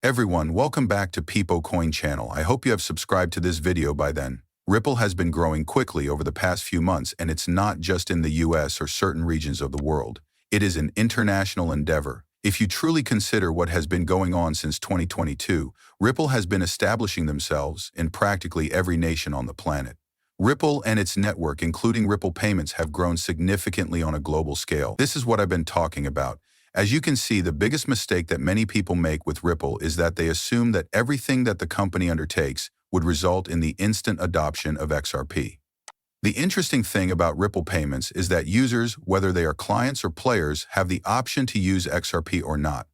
Everyone, welcome back to Peepo Coin channel. I hope you have subscribed to this video by then. Ripple has been growing quickly over the past few months, and it's not just in the US or certain regions of the world. It is an international endeavor. If you truly consider what has been going on since 2022, Ripple has been establishing themselves in practically every nation on the planet. Ripple and its network, including Ripple payments, have grown significantly on a global scale. This is what I've been talking about. As you can see, the biggest mistake that many people make with Ripple is that they assume that everything that the company undertakes would result in the instant adoption of XRP. The interesting thing about Ripple payments is that users, whether they are clients or players, have the option to use XRP or not.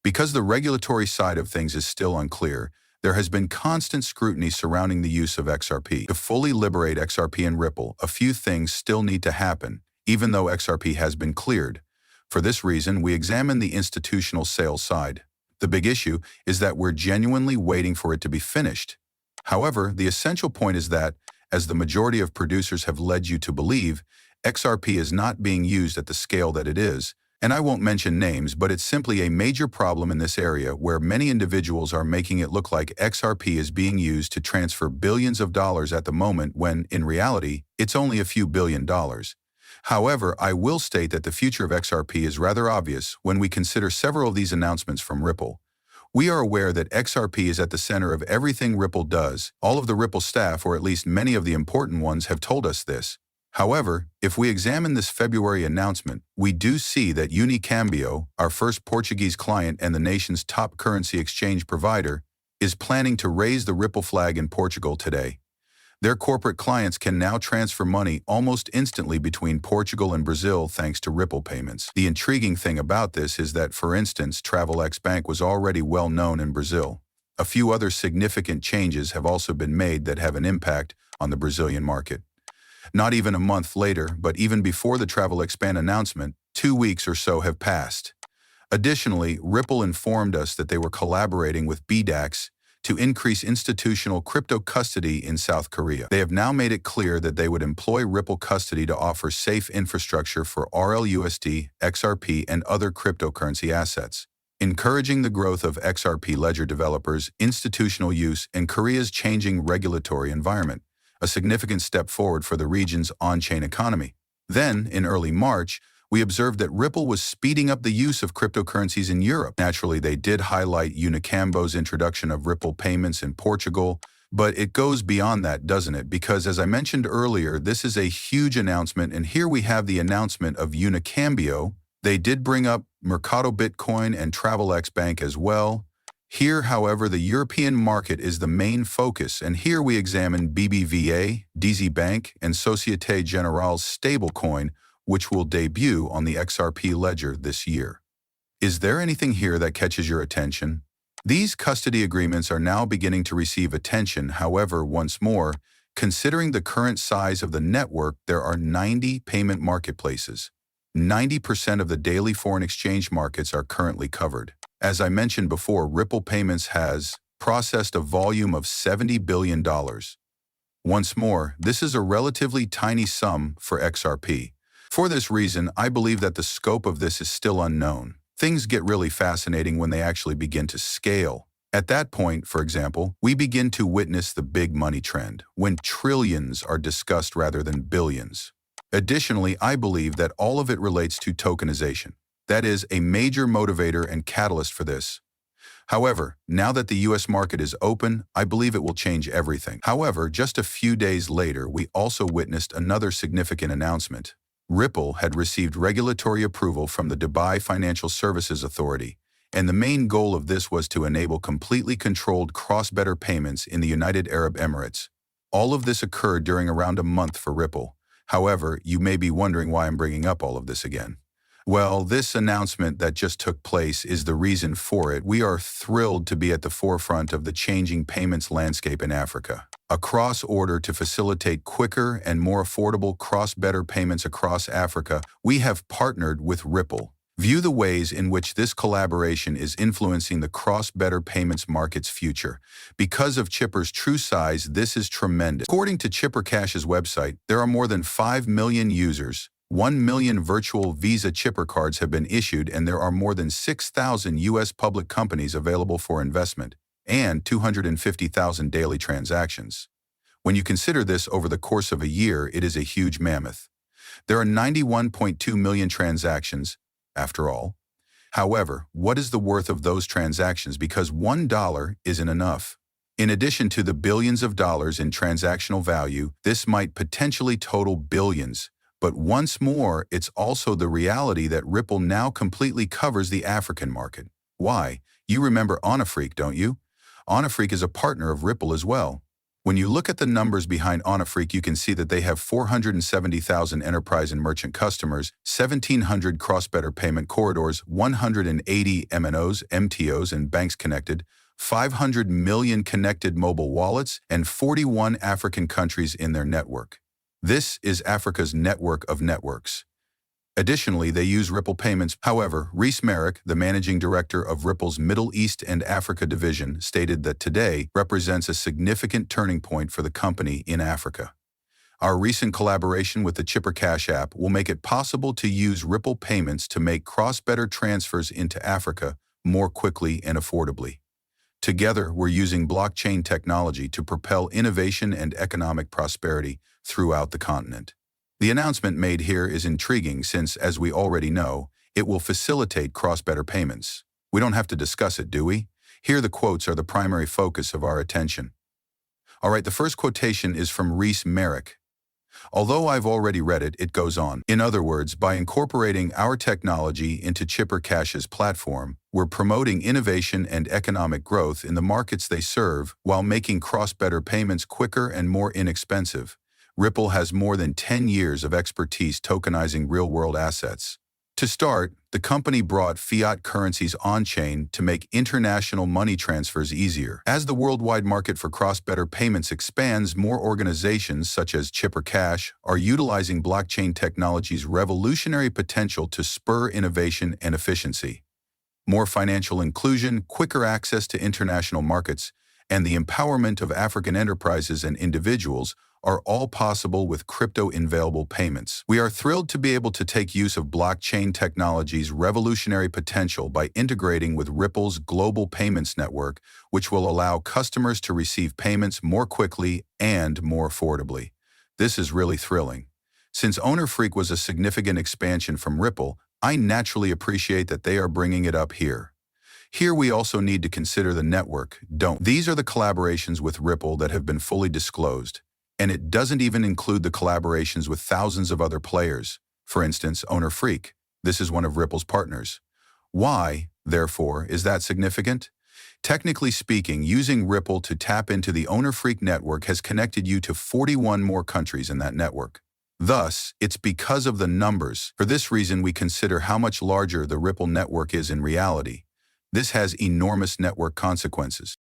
Because the regulatory side of things is still unclear, there has been constant scrutiny surrounding the use of XRP. To fully liberate XRP in Ripple, a few things still need to happen, even though XRP has been cleared. For this reason, we examine the institutional sales side. The big issue is that we're genuinely waiting for it to be finished. However, the essential point is that, as the majority of producers have led you to believe, XRP is not being used at the scale that it is. And I won't mention names, but it's simply a major problem in this area where many individuals are making it look like XRP is being used to transfer billions of dollars at the moment when, in reality, it's only a few $billion. However, I will state that the future of XRP is rather obvious when we consider several of these announcements from Ripple. We are aware that XRP is at the center of everything Ripple does. All of the Ripple staff, or at least many of the important ones, have told us this. However, if we examine this February announcement, we do see that Unicambio, our first Portuguese client and the nation's top currency exchange provider, is planning to raise the Ripple flag in Portugal today. Their corporate clients can now transfer money almost instantly between Portugal and Brazil thanks to Ripple payments. The intriguing thing about this is that, for instance, Travelex Bank was already well known in Brazil. A few other significant changes have also been made that have an impact on the Brazilian market. Not even a month later, but even before the Travelex Bank announcement, 2 weeks or so have passed. Additionally, Ripple informed us that they were collaborating with BDAX to increase institutional crypto custody in South Korea. They have now made it clear that they would employ Ripple custody to offer safe infrastructure for RLUSD, XRP, and other cryptocurrency assets, encouraging the growth of XRP ledger developers, institutional use, and Korea's changing regulatory environment, a significant step forward for the region's on-chain economy. Then, in early March, we observed that Ripple was speeding up the use of cryptocurrencies in Europe. Naturally, they did highlight Unicambo's introduction of Ripple payments in Portugal, but it goes beyond that, doesn't it? Because as I mentioned earlier, this is a huge announcement, and here we have the announcement of Unicambio. They did bring up Mercado Bitcoin and Travelex Bank as well. Here, however, the European market is the main focus, and here we examine BBVA, DZ Bank, and Societe Generale's stablecoin, which will debut on the XRP ledger this year. Is there anything here that catches your attention? These custody agreements are now beginning to receive attention. However, once more, considering the current size of the network, there are 90 payment marketplaces. 90% of the daily foreign exchange markets are currently covered. As I mentioned before, Ripple Payments has processed a volume of $70 billion. Once more, this is a relatively tiny sum for XRP. For this reason, I believe that the scope of this is still unknown. Things get really fascinating when they actually begin to scale. At that point, for example, we begin to witness the big money trend, when trillions are discussed rather than billions. Additionally, I believe that all of it relates to tokenization. That is a major motivator and catalyst for this. However, now that the US market is open, I believe it will change everything. However, just a few days later, we also witnessed another significant announcement. Ripple had received regulatory approval from the Dubai Financial Services Authority, and the main goal of this was to enable completely controlled cross-border payments in the United Arab Emirates. All of this occurred during around a month for Ripple. However, you may be wondering why I'm bringing up all of this again. Well, this announcement that just took place is the reason for it. We are thrilled to be at the forefront of the changing payments landscape in Africa. A cross-order to facilitate quicker and more affordable cross-border payments across Africa, we have partnered with Ripple. View the ways in which this collaboration is influencing the cross-border payments market's future. Because of Chipper's true size, this is tremendous. According to Chipper Cash's website, there are more than 5 million users, 1 million virtual Visa chipper cards have been issued, and there are more than 6,000 U.S. public companies available for investment, and 250,000 daily transactions. When you consider this over the course of a year, it is a huge mammoth. There are 91.2 million transactions, after all. However, what is the worth of those transactions? Because $1 isn't enough. In addition to the billions of dollars in transactional value, this might potentially total billions. But once more, it's also the reality that Ripple now completely covers the African market. Why? You remember Onafreak, don't you? Onafreak is a partner of Ripple as well. When you look at the numbers behind Onafreak, you can see that they have 470,000 enterprise and merchant customers, 1,700 cross-border payment corridors, 180 MNOs, MTOs, and banks connected, 500 million connected mobile wallets, and 41 African countries in their network. This is Africa's network of networks. Additionally, they use Ripple payments. However, Reese Merrick, the managing director of Ripple's Middle East and Africa division, stated that today represents a significant turning point for the company in Africa. Our recent collaboration with the Chipper Cash app will make it possible to use Ripple payments to make cross-border transfers into Africa more quickly and affordably. Together, we're using blockchain technology to propel innovation and economic prosperity throughout the continent. The announcement made here is intriguing since, as we already know, it will facilitate cross-border payments. We don't have to discuss it, do we? Here the quotes are the primary focus of our attention. All right, the first quotation is from Reese Merrick. Although I've already read it, it goes on. In other words, by incorporating our technology into Chipper Cash's platform, we're promoting innovation and economic growth in the markets they serve while making cross-border payments quicker and more inexpensive. Ripple has more than 10 years of expertise tokenizing real-world assets. To start, the company brought fiat currencies on-chain to make international money transfers easier. As the worldwide market for cross-border payments expands, more organizations such as Chipper Cash are utilizing blockchain technology's revolutionary potential to spur innovation and efficiency. More financial inclusion, quicker access to international markets, and the empowerment of African enterprises and individuals are all possible with crypto-available payments. We are thrilled to be able to take use of blockchain technology's revolutionary potential by integrating with Ripple's global payments network, which will allow customers to receive payments more quickly and more affordably. This is really thrilling. Since Onafreak was a significant expansion from Ripple, I naturally appreciate that they are bringing it up here. Here we also need to consider the network, don't. These are the collaborations with Ripple that have been fully disclosed. And it doesn't even include the collaborations with thousands of other players. For instance, Onafreak. This is one of Ripple's partners. Why, therefore, is that significant? Technically speaking, using Ripple to tap into the Onafreak network has connected you to 41 more countries in that network. Thus, it's because of the numbers. For this reason, we consider how much larger the Ripple network is in reality. This has enormous network consequences.